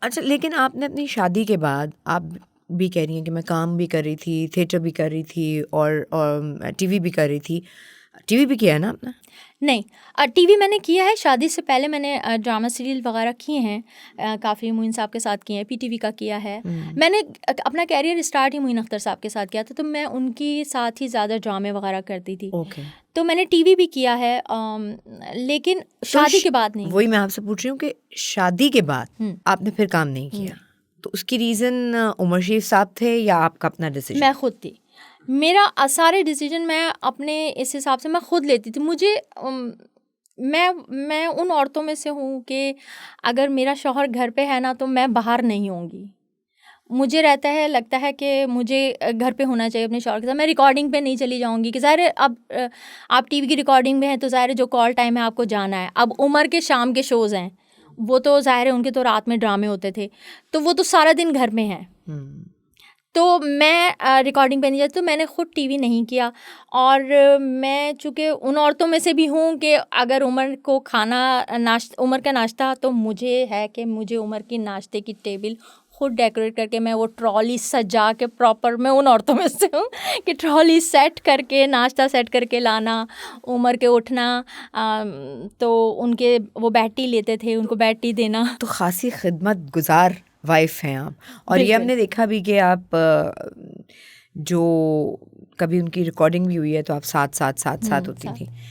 अच्छा, लेकिन आपने अपनी शादी के बाद, आप भी कह रही हैं कि मैं काम भी कर रही थी, थिएटर भी कर रही थी और टीवी भी कर रही थी। टीवी भी किया है ना आपने? नहीं, टीवी मैंने किया है। शादी से पहले मैंने ड्रामा सीरियल वगैरह किए हैं, काफ़ी मोइन साहब के साथ किए हैं, पीटीवी का किया है। मैंने अपना कैरियर स्टार्ट ही मोइन अख्तर साहब के साथ किया था, तो मैं उनके साथ ही ज़्यादा ड्रामे वगैरह करती थी। ओके। तो मैंने टीवी भी किया है, लेकिन शादी के बाद नहीं। वही मैं आपसे पूछ रही हूँ कि शादी के बाद आपने फिर काम नहीं किया, तो उसकी रीज़न उमर शरीफ साहब थे या आपका अपना डिसीजन? मैं खुद थी। मेरा सारे डिसीजन मैं अपने इस हिसाब से मैं खुद लेती थी। मुझे मैं उन औरतों में से हूँ कि अगर मेरा शौहर घर पे है ना, तो मैं बाहर नहीं होंगी। मुझे रहता है, लगता है कि मुझे घर पे होना चाहिए अपने शौहर के साथ। मैं रिकॉर्डिंग पे नहीं चली जाऊँगी कि ज़ाहिर है अब आप टीवी की रिकॉर्डिंग में हैं, तो ज़ाहिर है जो कॉल टाइम है आपको जाना है। अब उमर के शाम के शोज़ हैं, वो तो ज़ाहिर है उनके तो रात में ड्रामे होते थे, तो वो तो सारा दिन घर में हैं। तो मैं रिकॉर्डिंग पे नहीं जाती, तो मैंने ख़ुद टीवी नहीं किया। और मैं चूँकि उन औरतों में से भी हूँ कि अगर उमर को उमर का नाश्ता, तो मुझे है कि मुझे उमर की नाश्ते की टेबल खुद डेकोरेट करके, मैं वो ट्रॉली सजा के प्रॉपर, मैं उन औरतों में से हूँ कि ट्रॉली सेट करके, नाश्ता सेट करके लाना, उमर के उठना, तो उनके वो बैटी लेते थे, उनको बैटी देना। तो खासी खिदमत गुजार वाइफ हैं आप। और ये हमने देखा भी कि आप जो कभी उनकी रिकॉर्डिंग भी हुई है तो आप साथ होती थी।